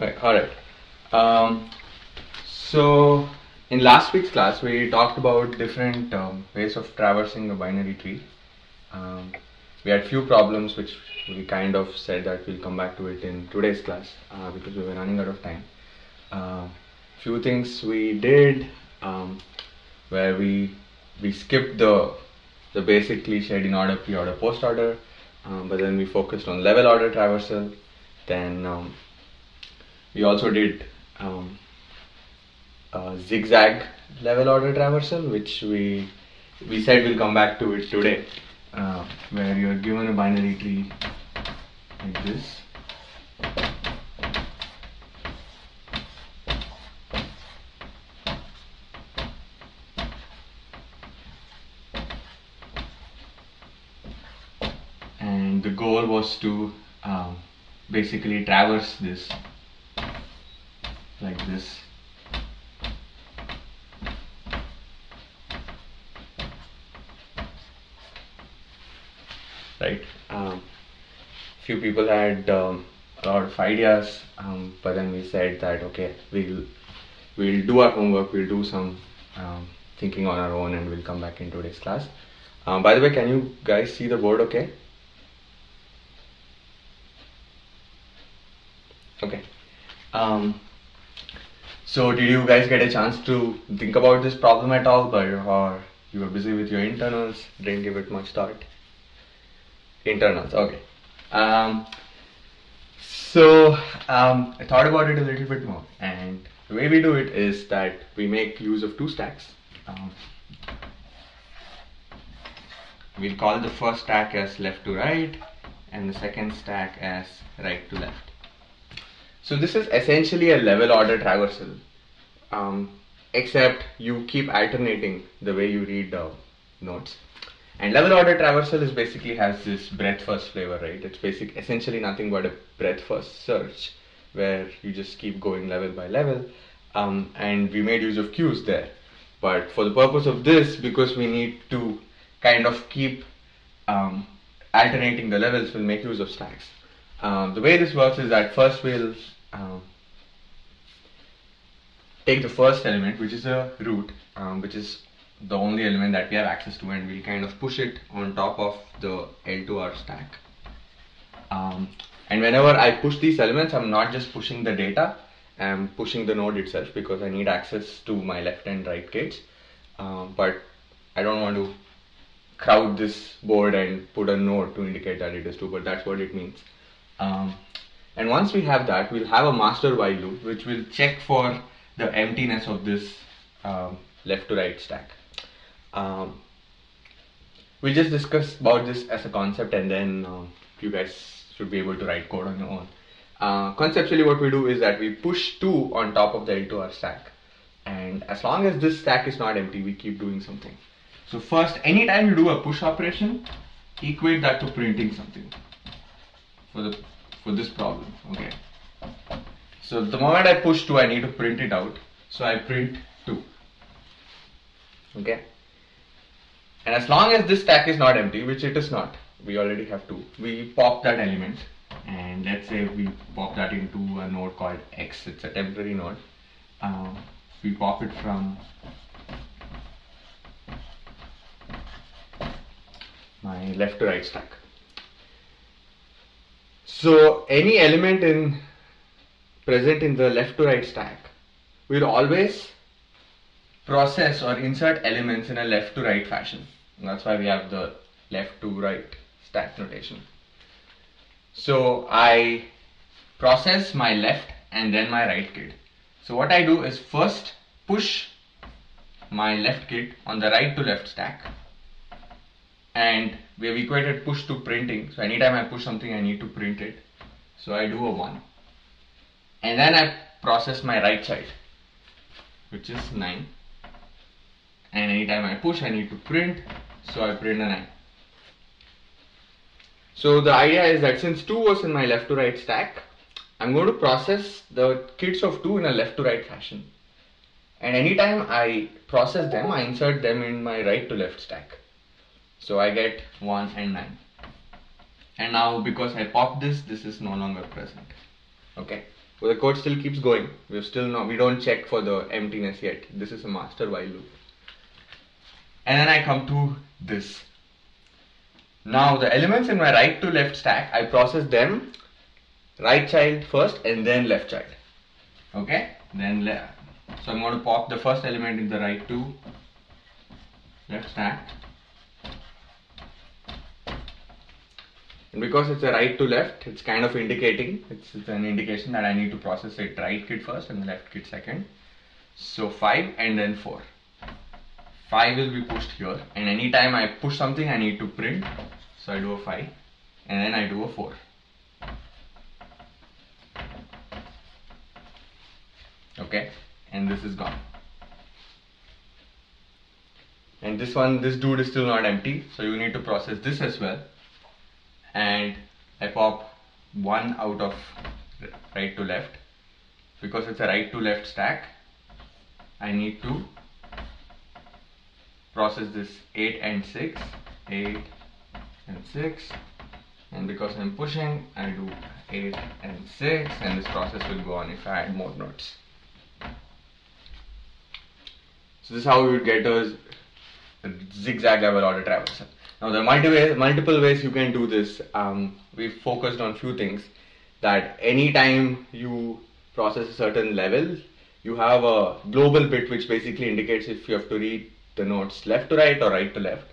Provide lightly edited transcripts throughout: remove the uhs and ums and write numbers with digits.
Right, alright. So in last week's class we talked about different ways of traversing a binary tree. We had few problems which we kind of said that we'll come back to it in today's class because we were running out of time. Few things we did where we skipped the basic cliched in order, pre-order, post-order, but then we focused on level order traversal. Then we also did zigzag level order traversal, which we said we'll come back to it today, where you're given a binary tree like this. And the goal was to basically traverse this like this. Right. Few people had a lot of ideas, but then we said that okay, we'll do our homework, we'll do some thinking on our own, and we'll come back in today's class. By the way, can you guys see the board okay? Okay. So did you guys get a chance to think about this problem at all, or you were busy with your internals, didn't give it much thought? Internals, okay. So I thought about it a little bit more, and the way we do it is that we make use of two stacks. We'll call the first stack as left to right and the second stack as right to left. So this is essentially a level order traversal, except you keep alternating the way you read nodes. And level order traversal is basically has this breadth first flavor, right? It's essentially nothing but a breadth first search where you just keep going level by level, and we made use of queues there. But for the purpose of this, because we need to kind of keep alternating the levels, we'll make use of stacks. The way this works is that first we'll take the first element, which is a root, which is the only element that we have access to, and we'll kind of push it on top of the L2R stack. And whenever I push these elements, I'm not just pushing the data, I'm pushing the node itself because I need access to my left and right gates. But I don't want to crowd this board and put a node to indicate that it is true, but that's what it means. And once we have that, we'll have a master while loop which will check for the emptiness of this left to right stack. We'll just discuss about this as a concept, and then you guys should be able to write code on your own. Conceptually, what we do is that we push 2 on top of the L2R stack, and as long as this stack is not empty, we keep doing something. So first, anytime you do a push operation, equate that to printing something for this problem. Okay. So the moment I push 2, I need to print it out. So I print 2. Okay. And as long as this stack is not empty, which it is not, we already have 2, we pop that element, and let's say we pop that into a node called X. It's a temporary node. We pop it from my left to right stack. So any element present in the left to right stack will always process or insert elements in a left to right fashion. And that's why we have the left to right stack notation. So I process my left and then my right kid. So what I do is first push my left kid on the right to left stack, and we have equated push to printing. So anytime I push something, I need to print it. So I do a 1, and then I process my right side, which is 9, and anytime I push, I need to print. So I print a 9. So the idea is that since 2 was in my left to right stack, I'm going to process the kids of 2 in a left to right fashion, and anytime I process them, I insert them in my right to left stack. So I get 1 and 9. And now because I popped this, this is no longer present. Okay. Well, the code still keeps going. We don't check for the emptiness yet. This is a master while loop. And then I come to this. Now the elements in my right to left stack, I process them right child first and then left child. Okay? So I'm going to pop the first element in the right to left stack. And because it's a right to left, it's kind of indicating, it's an indication that I need to process it right kid first and the left kid second. So 5 and then 4. 5 will be pushed here, and anytime I push something I need to print. So I do a 5 and then I do a 4. Okay, and this is gone. And this dude is still not empty, so you need to process this as well. And I pop 1 out of right to left. Because it's a right to left stack, I need to process this 8 and 6, 8 and 6, and because I'm pushing, I do 8 and 6, and this process will go on if I add more nodes. So this is how we would get a zigzag level order traversal. Now there are multiple ways you can do this. We focused on few things, that anytime you process a certain level, you have a global bit which basically indicates if you have to read the nodes left to right or right to left.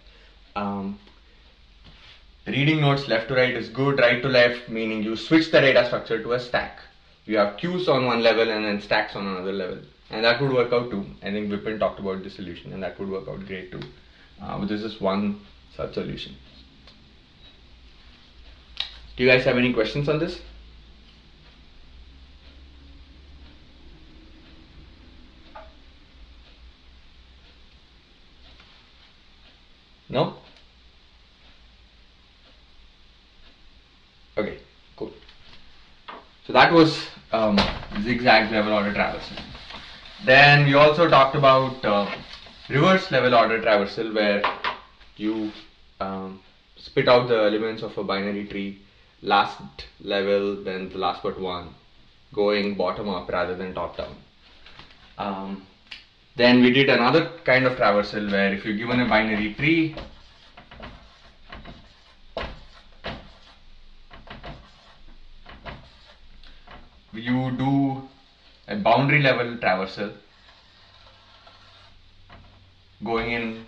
Reading nodes left to right is good, right to left meaning you switch the data structure to a stack. You have queues on one level and then stacks on another level, and that would work out too. I think Vipin talked about the solution and that would work out great too. But this is one such solution. Do you guys have any questions on this? No? Okay, cool. So that was zigzag level order traversal. Then we also talked about reverse level order traversal, where you spit out the elements of a binary tree, last level, then the last but one, going bottom up rather than top down. Then we did another kind of traversal where if you're given a binary tree, you do a boundary level traversal going in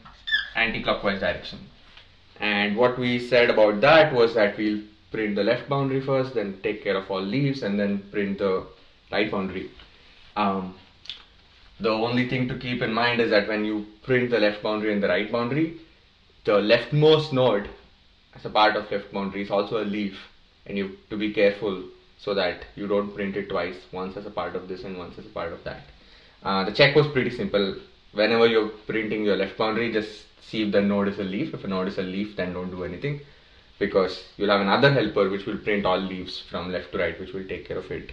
anti-clockwise direction. And what we said about that was that we'll print the left boundary first, then take care of all leaves, and then print the right boundary. The only thing to keep in mind is that when you print the left boundary and the right boundary, the leftmost node as a part of left boundary is also a leaf, and you have to be careful so that you don't print it twice, once as a part of this and once as a part of that. The check was pretty simple. Whenever you're printing your left boundary, just see if the node is a leaf. If a node is a leaf, then don't do anything, because you'll have another helper which will print all leaves from left to right, which will take care of it.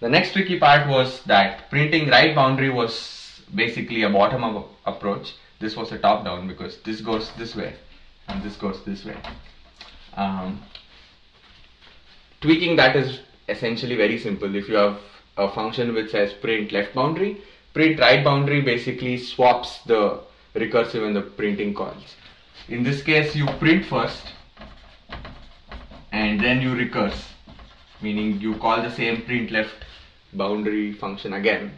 The next tricky part was that printing right boundary was basically a bottom-up approach. This was a top-down, because this goes this way and this goes this way. Tweaking that is essentially very simple. If you have a function which says print left boundary, print right boundary basically swaps the recursive and the printing calls. In this case, you print first and then you recurse, meaning you call the same print left boundary function again.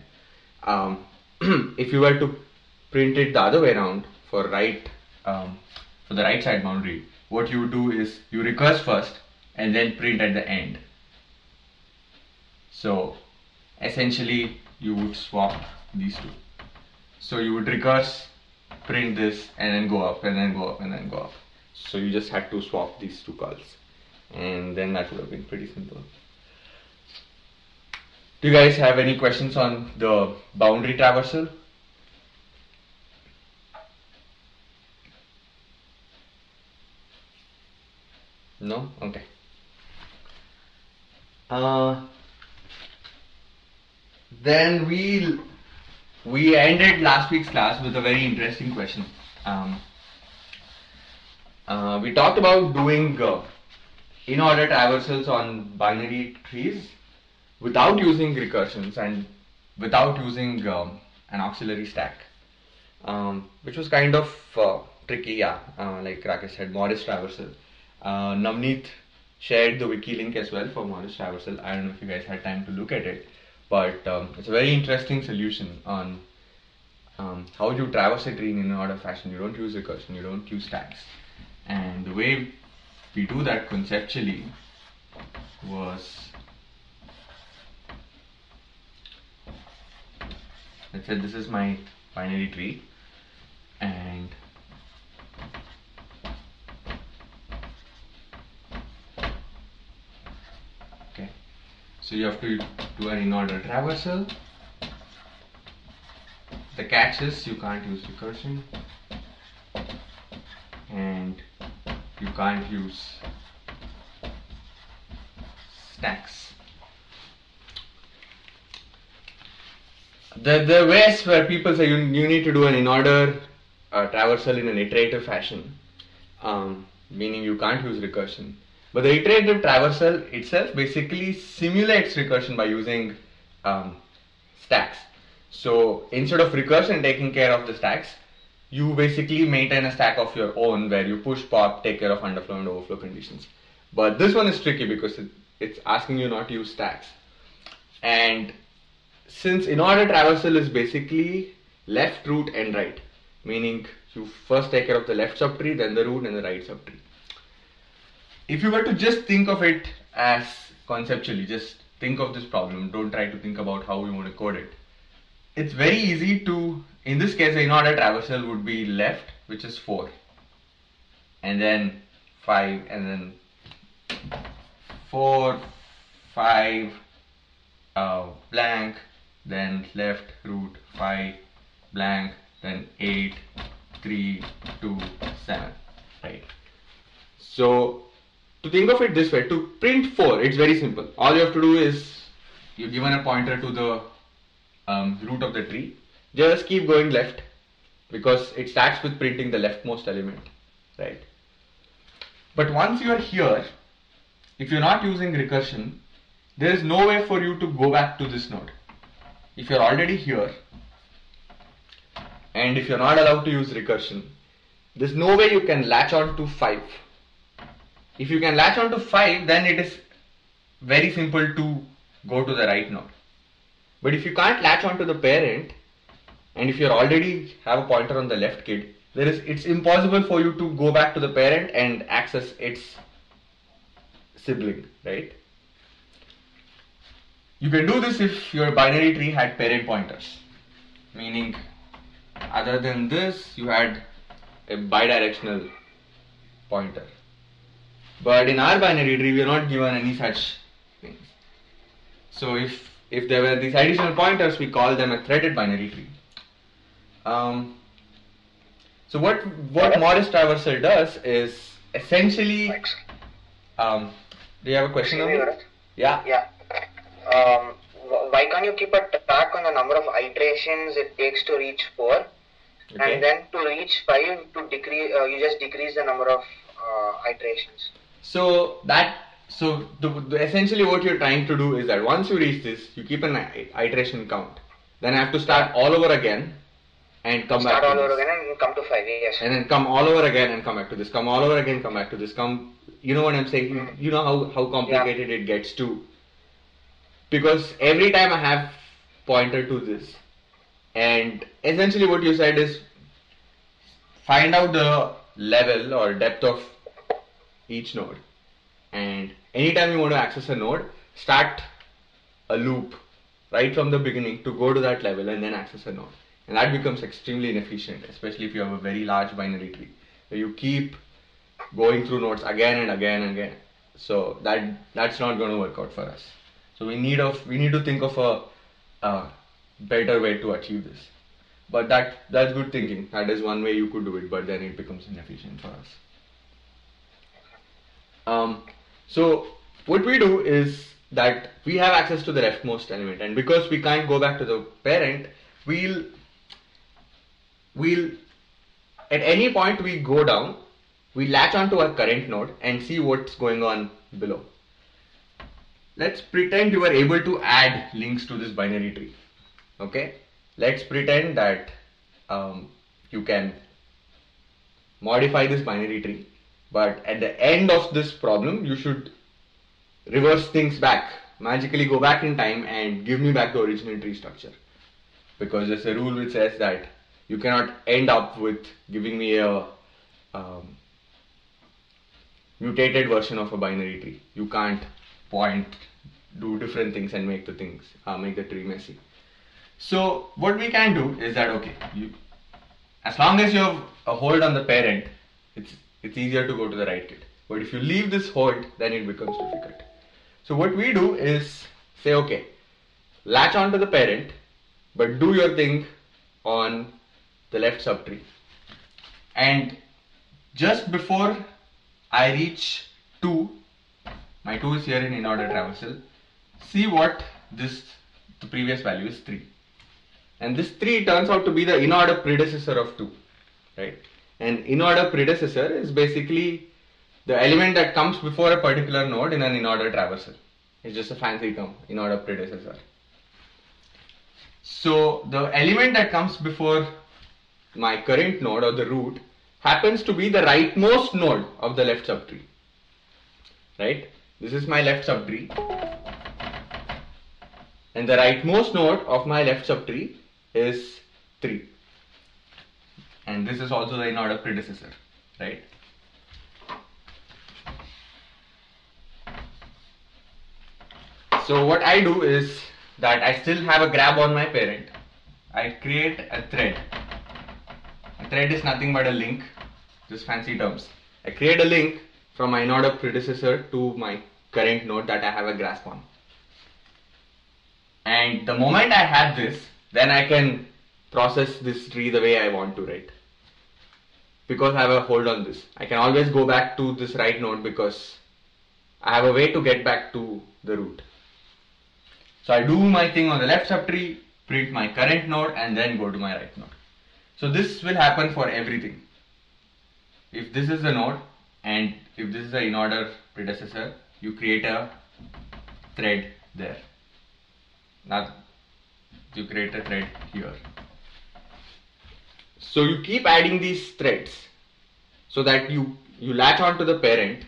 If you were to print it the other way around for the right side boundary, what you do is you recurse first and then print at the end. So essentially you would swap these two. So you would recurse, print this, and then go up and then go up and then go up. So you just had to swap these two calls, and then that would have been pretty simple. Do you guys have any questions on the boundary traversal? No? Okay. Then we ended last week's class with a very interesting question. We talked about doing in-order traversals on binary trees, without using recursions and without using an auxiliary stack, which was kind of tricky, yeah. Like Rakesh said, modest traversal. Navneet shared the wiki link as well for modest traversal. I don't know if you guys had time to look at it, but it's a very interesting solution on how you traverse a tree in an order fashion. You don't use recursion, you don't use stacks. And the way we do that conceptually was, let's say this is my binary tree, and okay, so you have to do an in-order traversal. The catch is you can't use recursion and you can't use stacks. The ways where people say you need to do an in-order traversal in an iterative fashion, meaning you can't use recursion. But the iterative traversal itself basically simulates recursion by using stacks. So instead of recursion taking care of the stacks, you basically maintain a stack of your own where you push, pop, take care of underflow and overflow conditions. But this one is tricky because it's asking you not to use stacks. And since in-order traversal is basically left, root and right, meaning you first take care of the left subtree, then the root and the right subtree. If you were to just think of it as conceptually, just think of this problem, don't try to think about how you want to code it. It's very easy to, in this case, the in-order traversal would be left, which is 4, and then 5, and then 4, 5, blank, then left, root, 5, blank, then 8, 3, 2, 7, right? So, to think of it this way, to print 4, it's very simple. All you have to do is, you're given a pointer to the root of the tree, just keep going left because it starts with printing the leftmost element, right? But once you are here, if you're not using recursion, there is no way for you to go back to this node. If you're already here and if you're not allowed to use recursion, there's no way you can latch on to 5. If you can latch on to 5, then it is very simple to go to the right node. But if you can't latch onto the parent, and if you already have a pointer on the left kid, it's impossible for you to go back to the parent and access its sibling, right? You can do this if your binary tree had parent pointers, meaning other than this you had a bidirectional pointer. But in our binary tree we are not given any such things. So if there were these additional pointers, we call them a threaded binary tree. So what modest traversal does is essentially. Do you have a question? Yeah. Yeah. Why can't you keep a track on the number of iterations it takes to reach 4, okay, and then to reach 5 to decrease? You just decrease the number of iterations. So essentially what you're trying to do is that once you reach this, you keep an iteration count. Then I have to start all over again and come back to this. Start all over again and come to 5, yes. And then come all over again and come back to this. Come all over again, come back to this. You know what I'm saying? You know how complicated it gets to. Because every time I have pointer to this. And essentially what you said is find out the level or depth of each node. And anytime you want to access a node, start a loop right from the beginning to go to that level and then access a node. And that becomes extremely inefficient, especially if you have a very large binary tree where you keep going through nodes again and again and again. So that's not going to work out for us. So we need to think of a better way to achieve this. But that's good thinking. That is one way you could do it, but then it becomes inefficient for us. So what we do is that we have access to the leftmost element, and because we can't go back to the parent, we'll at any point we go down, we latch onto our current node and see what's going on below. let's pretend you are able to add links to this binary tree. Okay, let's pretend that you can modify this binary tree, but at the end of this problem you should reverse things back, magically go back in time and give me back the original tree structure, because there's a rule which says that you cannot end up with giving me a mutated version of a binary tree. You can't do different things and make the tree messy. So what we can do is that, okay, as long as you have a hold on the parent, it's easier to go to the right kid. But if you leave this hold, then it becomes difficult. So what we do is say, okay, latch onto the parent, but do your thing on the left subtree. And just before I reach 2, my 2 is here in in-order traversal, see what the previous value is 3. And this 3 turns out to be the in-order predecessor of 2, right? And in-order predecessor is basically the element that comes before a particular node in an in-order traversal. It's just a fancy term, in-order predecessor. So the element that comes before my current node or the root happens to be the rightmost node of the left subtree, right? This is my left subtree, and the rightmost node of my left subtree is 3, and this is also the in-order predecessor, right? So what I do is that I still have a grab on my parent. I create a thread. A thread is nothing but a link, just fancy terms. I create a link from my in-order predecessor to my current node that I have a grasp on. And the moment I have this, then I can process this tree the way I want to, right? Because I have a hold on this. I can always go back to this right node because I have a way to get back to the root. So I do my thing on the left subtree, print my current node, and then go to my right node. So this will happen for everything. If this is the node and if this is the in-order predecessor, you create a thread there. Now you create a thread here. So you keep adding these threads so that you latch onto the parent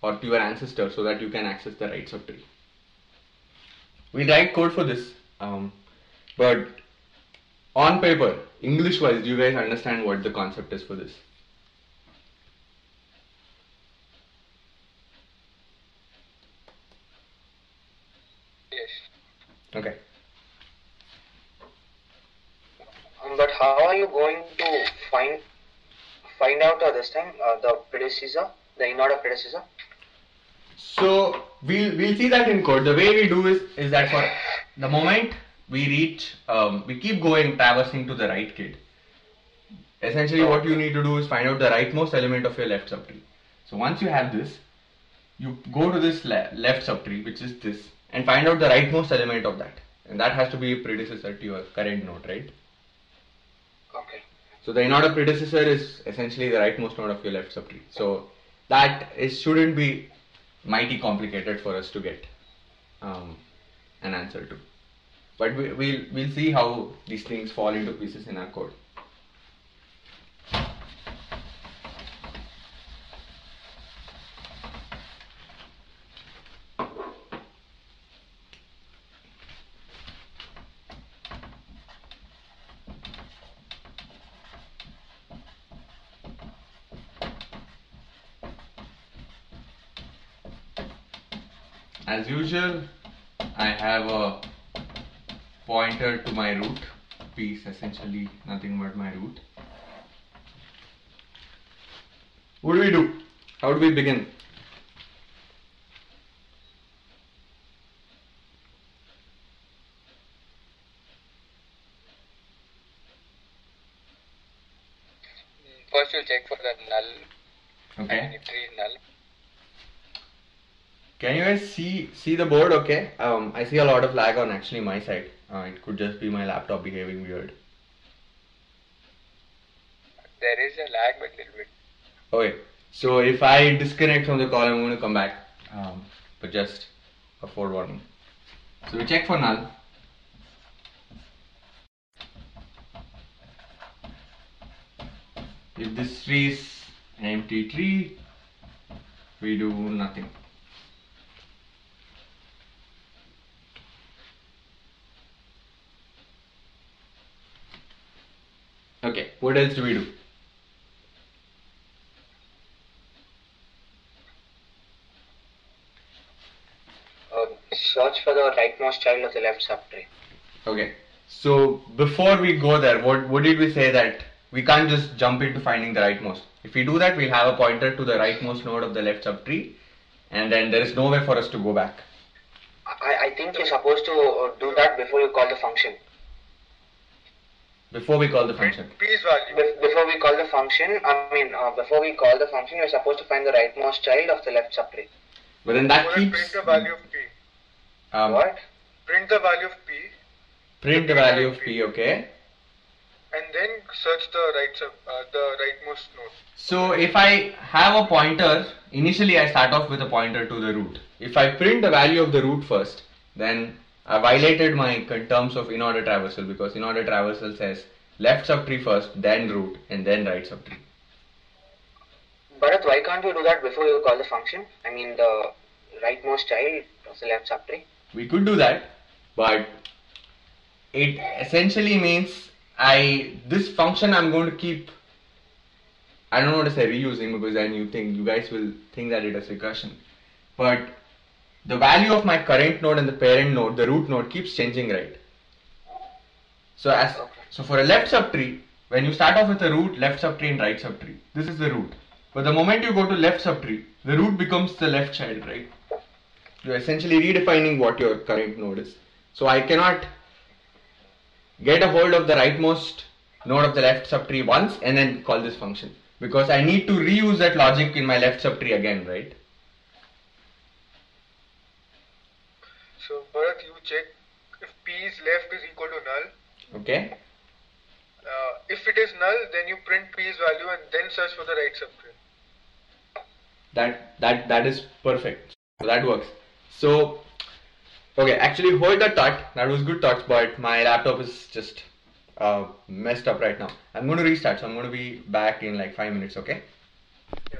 or to your ancestor so that you can access the right subtree. We write code for this, but on paper, English wise, do you guys understand what the concept is for this? Yes. Okay. But how are you going to find out this thing, the predecessor, the in-order predecessor? So we'll see that in code. The way we do is that for the moment we reach, we keep going traversing to the right kid. Essentially what you need to do is find out the rightmost element of your left subtree. So once you have this, you go to this left subtree, which is this, and find out the rightmost element of that. And that has to be a predecessor to your current node, right? Okay. So the in-order predecessor is essentially the rightmost node of your left subtree. So that shouldn't be mighty complicated for us to get an answer to. But we'll see how these things fall into pieces in our code. As usual, I have a pointer to my root piece, essentially nothing but my root. What do we do? How do we begin? First you check for the null. Okay. Tree null. Can you guys see the board? Okay. I see a lot of lag on actually my side. It could just be my laptop behaving weird. There is a lag, but little bit. Okay. So if I disconnect from the call, I'm going to come back. But just a forewarning. So we check for null. If this tree is an empty tree, we do nothing. Okay, what else do we do? Search for the rightmost child of the left subtree. Okay, so before we go there, what did we say that we can't just jump into finding the rightmost? If we do that, we'll have a pointer to the rightmost node of the left subtree, and then there is no way for us to go back. I think you're supposed to do that before you call the function. Before we call the function. P's value. Before we call the function, before we call the function, you're supposed to find the rightmost child of the left subtree. But then that Print keeps. the value of P. What? Print the value of P. Print the value of P, okay. And then search the rightmost node. So if I have a pointer, initially I start off with a pointer to the root. If I print the value of the root first, then I violated my terms of in-order traversal, because in-order traversal says left subtree first, then root, and then right subtree. Bharat, why can't you do that before you call the function? I mean the rightmost child of the left subtree. We could do that, but it essentially means this function I'm going to keep, I don't know what to say, reusing, because then you guys will think that it is recursion. But the value of my current node and the parent node, the root node, keeps changing, right? So for a left subtree, when you start off with a root, left subtree and right subtree, this is the root. But the moment you go to left subtree, the root becomes the left child, right? You're essentially redefining what your current node is. So I cannot get a hold of the rightmost node of the left subtree once and then call this function, because I need to reuse that logic in my left subtree again, right? So Bharat, you check if P's left is equal to null. Okay. If it is null, then you print P's value and then search for the right subtree. That is perfect. That works. So okay, actually hold that thought. That was good thoughts, but my laptop is just messed up right now. I'm going to restart, so I'm going to be back in like 5 minutes, okay? Yeah.